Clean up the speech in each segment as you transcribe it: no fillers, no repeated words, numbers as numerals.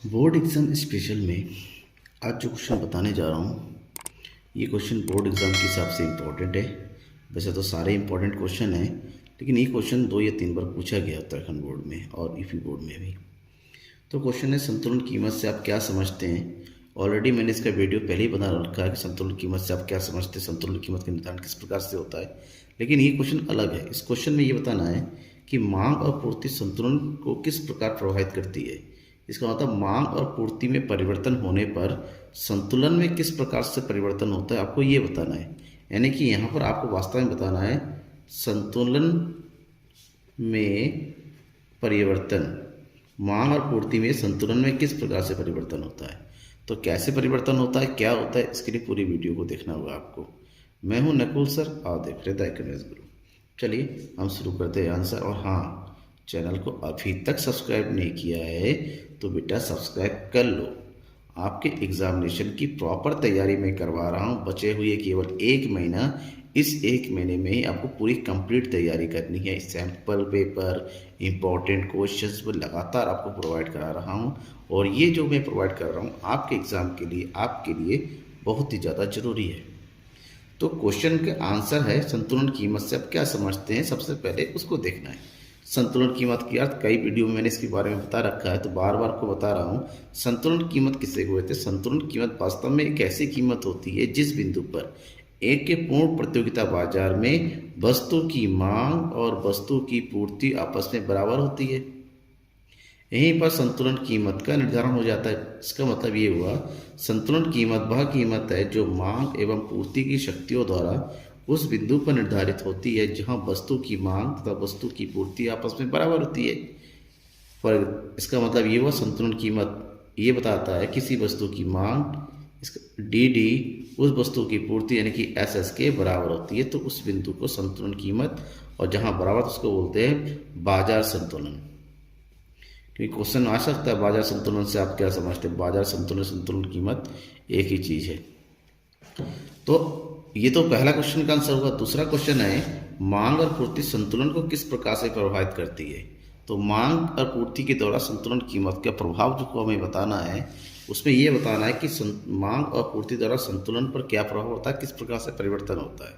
Board exam special में आज जो क्वेश्चन बताने जा रहा हूँ, ये क्वेश्चन बोर्ड एग्ज़ाम के हिसाब से इम्पोर्टेंट है। वैसे तो सारे इम्पोर्टेंट क्वेश्चन हैं, लेकिन ये क्वेश्चन 2 या 3 बार पूछा गया उत्तराखंड बोर्ड में और यूपी बोर्ड में भी। तो क्वेश्चन है, संतुलन कीमत से आप क्या समझते हैं। ऑलरेडी मैंने इसका वीडियो पहले ही बना रखा है कि संतुलन कीमत से आप क्या समझते हैं, संतुलन कीमत का निर्धारण किस प्रकार से होता है। लेकिन ये क्वेश्चन अलग है। इस क्वेश्चन में ये बताना है कि मांग और पूर्ति संतुलन को किस प्रकार प्रभावित करती है। इसका मतलब मांग और पूर्ति में परिवर्तन होने पर संतुलन में किस प्रकार से परिवर्तन होता है, आपको ये बताना है। यानी कि यहाँ पर आपको वास्तव में बताना है संतुलन में परिवर्तन, मांग और पूर्ति में संतुलन में किस प्रकार से परिवर्तन होता है। तो कैसे परिवर्तन होता है, क्या होता है, इसके लिए पूरी वीडियो को देखना होगा आपको। मैं हूँ नकुल सर, आप देख रहे द एकेडमिक्स गुरु। चलिए हम शुरू करते हैं आंसर। और हाँ, चैनल को अभी तक सब्सक्राइब नहीं किया है तो बेटा सब्सक्राइब कर लो। आपके एग्जामिनेशन की प्रॉपर तैयारी मैं करवा रहा हूँ। बचे हुए केवल 1 महीना, इस 1 महीने में ही आपको पूरी कंप्लीट तैयारी करनी है। सैम्पल पेपर, इम्पॉर्टेंट क्वेश्चंस वो लगातार आपको प्रोवाइड करा रहा हूँ। और ये जो मैं प्रोवाइड कर रहा हूँ आपके एग्ज़ाम के लिए, आपके लिए बहुत ही ज़्यादा ज़रूरी है। तो क्वेश्चन का आंसर है संतुलन कीमत से आप क्या समझते हैं। सबसे पहले उसको देखना है। संतुलन कीमत की अर्थ कई वीडियो में मैंने इसके बारे में बता रखा है, तो बार बार को बता रहा हूँ। संतुलन कीमत किसे कहते हैं। संतुलन कीमत वास्तव में एक ऐसी कीमत होती है जिस बिंदु पर एक के पूर्ण प्रतियोगिता बाजार में वस्तु की मांग और वस्तु की पूर्ति आपस में बराबर होती है। यहीं पर संतुलन कीमत का निर्धारण हो जाता है। इसका मतलब ये हुआ, संतुलन कीमत वह कीमत है जो मांग एवं पूर्ति की शक्तियों द्वारा उस बिंदु पर निर्धारित होती है जहां वस्तु की मांग तथा वस्तु की पूर्ति आपस में बराबर होती है। पर इसका मतलब ये हुआ, संतुलन कीमत ये बताता है किसी वस्तु की मांग इसका डी उस वस्तु की पूर्ति यानी कि एस के बराबर होती है, तो उस बिंदु को संतुलन कीमत, और जहां बराबर उसको बोलते हैं बाजार संतुलन। क्योंकि क्वेश्चन आ सकता है बाजार संतुलन से आप क्या समझते हैं। बाजार संतुलन, संतुलन कीमत एक ही चीज़ है। तो ये तो पहला क्वेश्चन का आंसर होगा। दूसरा क्वेश्चन है, मांग और पूर्ति संतुलन को किस प्रकार से प्रभावित करती है। तो मांग और पूर्ति के द्वारा संतुलन कीमत का प्रभाव जो हमें बताना है, उसमें ये बताना है कि मांग और पूर्ति द्वारा संतुलन पर क्या प्रभाव होता है, किस प्रकार से परिवर्तन होता है।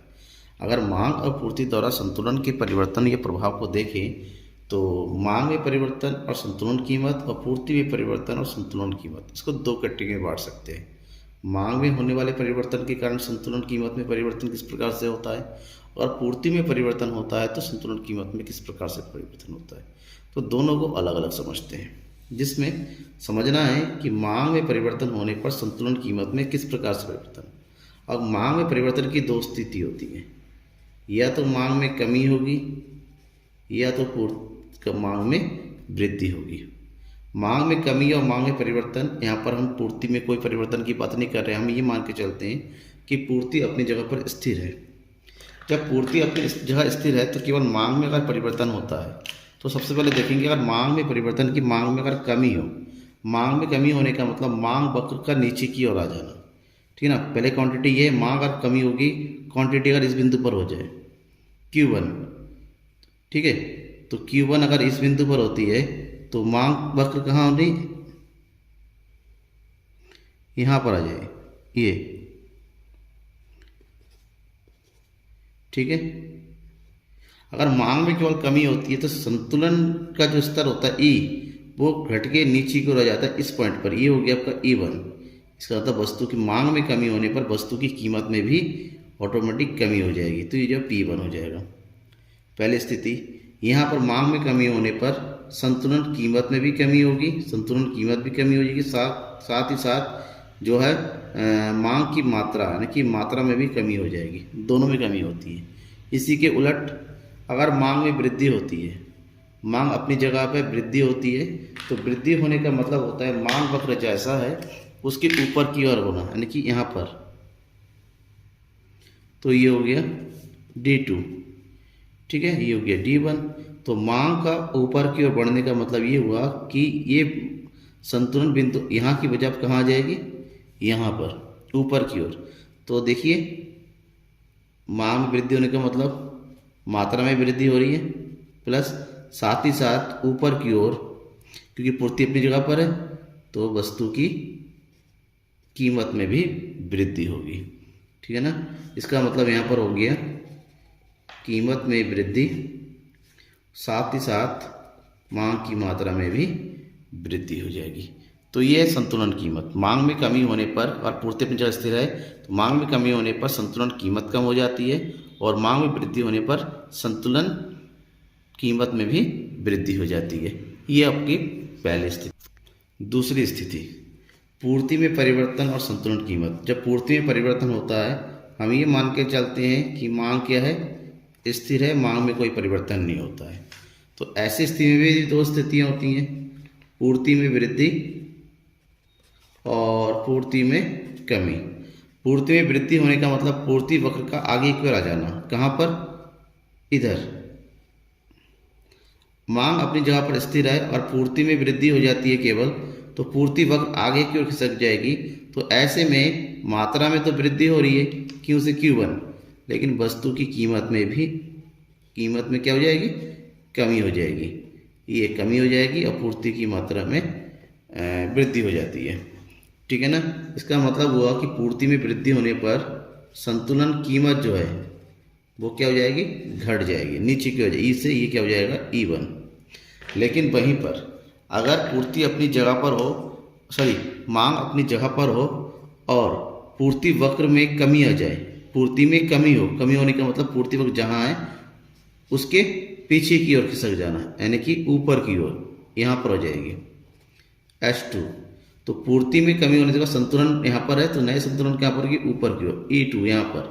अगर मांग और पूर्ति द्वारा संतुलन के परिवर्तन या प्रभाव को देखें तो मांग में परिवर्तन और संतुलन कीमत, और पूर्ति में परिवर्तन और संतुलन कीमत, इसको 2 कैटेगरी में बांट सकते हैं। मांग में होने वाले परिवर्तन के कारण संतुलन कीमत में परिवर्तन किस प्रकार से होता है, और पूर्ति में परिवर्तन होता है तो संतुलन कीमत में किस प्रकार से परिवर्तन होता है। तो दोनों को अलग अलग समझते हैं, जिसमें समझना है कि मांग में परिवर्तन होने पर संतुलन कीमत में किस प्रकार से परिवर्तन। अब मांग में परिवर्तन की 2 स्थिति होती है, या तो मांग में कमी होगी या तो मांग में वृद्धि होगी। मांग में कमी और मांग में परिवर्तन, यहाँ पर हम पूर्ति में कोई परिवर्तन की बात नहीं कर रहे हैं। हम ये मान के चलते हैं कि पूर्ति अपनी जगह पर स्थिर है। जब पूर्ति अपनी जगह स्थिर है तो केवल मांग में अगर परिवर्तन होता है तो सबसे पहले देखेंगे, अगर मांग में परिवर्तन की, मांग में अगर कमी हो, मांग में कमी होने का मतलब मांग वक्र का नीचे की ओर आ जाना, ठीक है ना। पहले क्वांटिटी ये, मांग अगर कमी होगी, क्वांटिटी अगर इस बिंदु पर हो जाए Q1, ठीक है, तो Q1 अगर इस बिंदु पर होती है तो मांग वक्र कहाँ होगी, यहाँ पर आ जाए ये, ठीक है। अगर मांग में केवल कमी होती है तो संतुलन का जो स्तर होता है E, वो घट के नीचे की ओर आ जाता है इस पॉइंट पर। ये हो गया आपका E1। इसका मतलब वस्तु की मांग में कमी होने पर वस्तु की कीमत में भी ऑटोमेटिक कमी हो जाएगी, तो ये जो P1 हो जाएगा पहली स्थिति। यहाँ पर मांग में कमी होने पर संतुलन कीमत में भी कमी होगी, संतुलन कीमत भी कमी हो जाएगी, साथ ही साथ जो है मांग की मात्रा यानी कि मात्रा में भी कमी हो जाएगी, दोनों में कमी होती है। इसी के उलट अगर मांग में वृद्धि होती है, मांग अपनी जगह पर वृद्धि होती है, तो वृद्धि होने का मतलब होता है मांग वक्र जैसा है उसके ऊपर की ओर होना, यानी कि यहाँ पर। तो ये हो गया D2, ठीक है, ये हो गया D1। तो मांग का ऊपर की ओर बढ़ने का मतलब ये हुआ कि ये संतुलन बिंदु यहाँ की बजाय कहाँ आ जाएगी, यहाँ पर ऊपर की ओर। तो देखिए, मांग में वृद्धि होने का मतलब मात्रा में वृद्धि हो रही है, प्लस साथ ही साथ ऊपर की ओर, क्योंकि पूर्ति अपनी जगह पर है तो वस्तु की कीमत में भी वृद्धि होगी। ठीक है ना। इसका मतलब यहाँ पर हो गया कीमत में वृद्धि, साथ ही साथ मांग की मात्रा में भी वृद्धि हो जाएगी। तो ये है संतुलन कीमत। मांग में कमी होने पर और पूर्ति अपनी जगह स्थिर है, तो मांग में कमी होने पर संतुलन कीमत कम हो जाती है, और मांग में वृद्धि होने पर संतुलन कीमत में भी वृद्धि हो जाती है। ये आपकी पहली स्थिति। दूसरी स्थिति, पूर्ति में परिवर्तन और संतुलन कीमत। जब पूर्ति में परिवर्तन होता है, हम ये मान के चलते हैं कि मांग क्या है, स्थिर है, मांग में कोई परिवर्तन नहीं होता है। तो ऐसी स्थिति में भी दो स्थितियाँ होती हैं, पूर्ति में वृद्धि और पूर्ति में कमी। पूर्ति में वृद्धि होने का मतलब पूर्ति वक्र का आगे की ओर आ जाना। कहाँ पर? इधर। मांग अपनी जगह पर स्थिर है और पूर्ति में वृद्धि हो जाती है केवल, तो पूर्ति वक्र आगे की ओर खिसक जाएगी। तो ऐसे में मात्रा में तो वृद्धि हो रही है Q से Q1, लेकिन वस्तु की कीमत में क्या हो जाएगी? कमी हो जाएगी। ये कमी हो जाएगी और पूर्ति की मात्रा में वृद्धि हो जाती है। ठीक है ना। इसका मतलब हुआ कि पूर्ति में वृद्धि होने पर संतुलन कीमत जो है वो क्या हो जाएगी? घट जाएगी, नीचे की हो जाएगी। ई से ये क्या हो जाएगा? E1। लेकिन वहीं पर अगर पूर्ति अपनी जगह पर हो, मांग अपनी जगह पर हो और पूर्ति वक्र में कमी आ जाए, पूर्ति में कमी होने का मतलब पूर्ति वक्र जहाँ है उसके पीछे की ओर खिसक जाना, यानी कि ऊपर की ओर, यहाँ पर हो जाएगी S2। तो पूर्ति में कमी होने के बाद संतुलन यहाँ पर है, तो नए संतुलन कहाँ पर होगी? ऊपर की ओर E2। यहाँ पर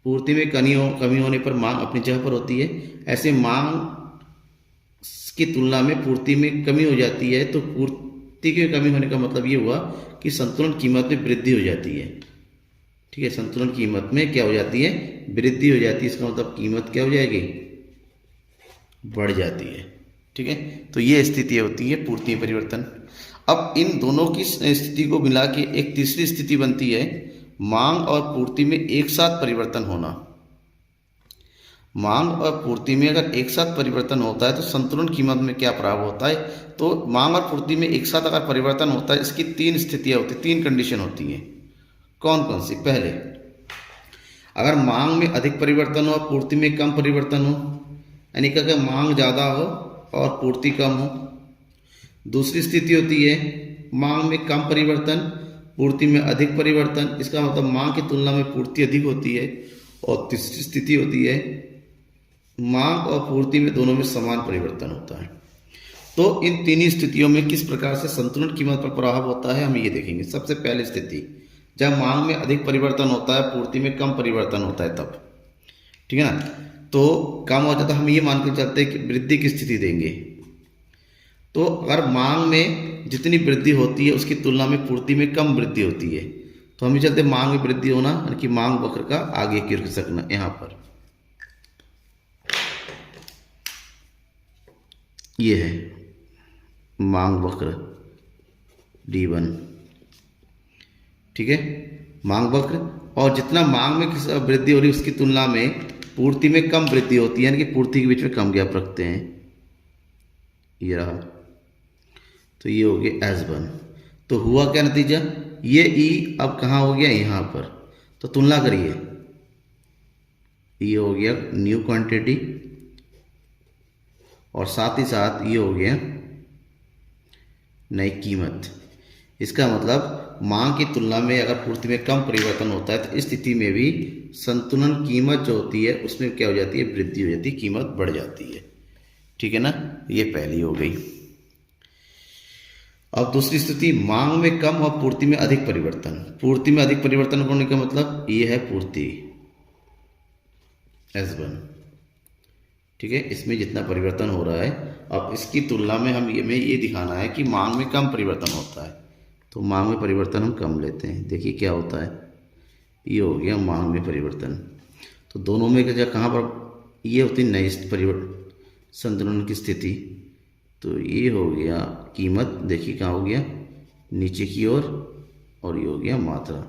पूर्ति में कमी होने पर मांग अपनी जगह पर होती है। ऐसे मांग की तुलना में पूर्ति में कमी हो जाती है, तो पूर्ति की कमी होने का मतलब ये हुआ कि संतुलन कीमत में वृद्धि हो जाती है। ठीक है, संतुलन कीमत में क्या हो जाती है? वृद्धि हो जाती है। इसका मतलब कीमत क्या हो जाएगी? बढ़ जाती है। ठीक है, तो ये स्थिति होती है पूर्ति में परिवर्तन। अब इन दोनों की स्थिति को मिला के एक तीसरी स्थिति बनती है, मांग और पूर्ति में एक साथ परिवर्तन होना। मांग और पूर्ति में अगर एक साथ परिवर्तन होता है तो संतुलन कीमत में क्या प्रभाव होता है? तो मांग और पूर्ति में एक साथ अगर परिवर्तन होता है, इसकी तीन स्थितियाँ होती हैं, तीन कंडीशन होती हैं। कौन कौन सी? पहले, अगर मांग में अधिक परिवर्तन हो और पूर्ति में कम परिवर्तन हो, यानी कि अगर मांग ज़्यादा हो और पूर्ति कम हो। दूसरी स्थिति होती है मांग में कम परिवर्तन, पूर्ति में अधिक परिवर्तन, इसका मतलब मांग की तुलना में पूर्ति अधिक होती है। और तीसरी स्थिति होती है मांग और पूर्ति में दोनों में समान परिवर्तन होता है। तो इन तीन स्थितियों में किस प्रकार से संतुलन कीमत पर प्रभाव होता है, हम ये देखेंगे। सबसे पहली स्थिति, जब मांग में अधिक परिवर्तन होता है, पूर्ति में कम परिवर्तन होता है, तब। ठीक है ना। तो कम हो जाता है, हम ये मान के चलते हैं कि वृद्धि की स्थिति देंगे। तो अगर मांग में जितनी वृद्धि होती है उसकी तुलना में पूर्ति में कम वृद्धि होती है, तो हम ये चलते मांग में वृद्धि होना, यानी कि मांग वक्र का आगे की ओर खिसकना। यहाँ पर ये है मांग वक्र D1। ठीक है, मांग वक्र। और जितना मांग में वृद्धि हो रही है उसकी तुलना में पूर्ति में कम वृद्धि होती है, यानी कि पूर्ति के बीच में कम गैप रखते हैं। ये रहा, तो ये हो गया S1। तो हुआ क्या नतीजा? ये E अब कहाँ हो गया? यहाँ पर। तो तुलना करिए, ये हो गया न्यू क्वांटिटी और साथ ही साथ ये हो गया नई कीमत। इसका मतलब मांग की तुलना में अगर पूर्ति में कम परिवर्तन होता है तो इस स्थिति में भी संतुलन कीमत जो होती है उसमें क्या हो जाती है? वृद्धि हो जाती है, कीमत बढ़ जाती है। ठीक है ना, ये पहली हो गई। अब दूसरी स्थिति, मांग में कम और पूर्ति में अधिक परिवर्तन। पूर्ति में अधिक परिवर्तन होने का मतलब ये है पूर्ति S1। ठीक है, इसमें जितना परिवर्तन हो रहा है, अब इसकी तुलना में हमें ये दिखाना है कि मांग में कम परिवर्तन होता है, तो मांग में परिवर्तन हम कम लेते हैं। देखिए क्या होता है, ये हो गया मांग में परिवर्तन। तो दोनों में कहाँ पर ये होती है? नई संतुलन की स्थिति। तो ये हो गया कीमत, देखिए कहाँ हो गया? नीचे की ओर, और ये हो गया मात्रा।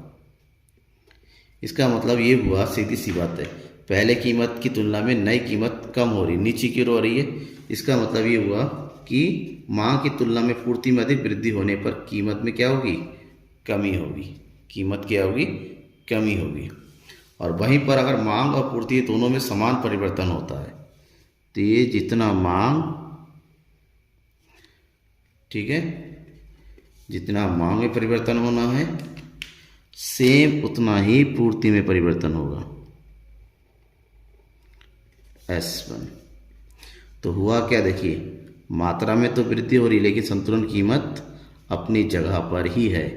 इसका मतलब ये हुआ, सीधी सी बात है, पहले कीमत की तुलना में नई कीमत कम हो रही, नीचे की ओर हो रही है। इसका मतलब ये हुआ कि मांग की तुलना में पूर्ति में अधिक वृद्धि होने पर कीमत में क्या होगी, कमी होगी। कीमत क्या होगी, कमी होगी। और वहीं पर अगर मांग और पूर्ति दोनों में समान परिवर्तन होता है तो ये जितना मांग, ठीक है, जितना मांग में परिवर्तन होना है सेम उतना ही पूर्ति में परिवर्तन होगा, S1। तो हुआ क्या, देखिए मात्रा में तो वृद्धि हो रही लेकिन संतुलन कीमत अपनी जगह पर ही है।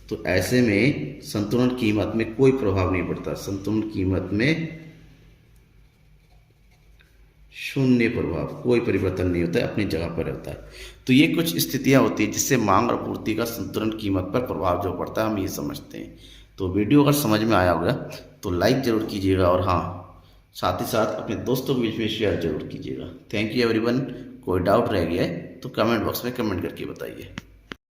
तो ऐसे में संतुलन कीमत में कोई प्रभाव नहीं पड़ता, संतुलन कीमत में शून्य प्रभाव, कोई परिवर्तन नहीं होता है, अपनी जगह पर रहता है। तो ये कुछ स्थितियां होती है जिससे मांग और पूर्ति का संतुलन कीमत पर प्रभाव जो पड़ता है हम ये समझते हैं। तो वीडियो अगर समझ में आया होगा तो लाइक ज़रूर कीजिएगा और हाँ, साथ ही साथ अपने दोस्तों के बीच में शेयर जरूर कीजिएगा। Thank you everyone. कोई डाउट रह गया है तो कमेंट बॉक्स में कमेंट करके बताइए।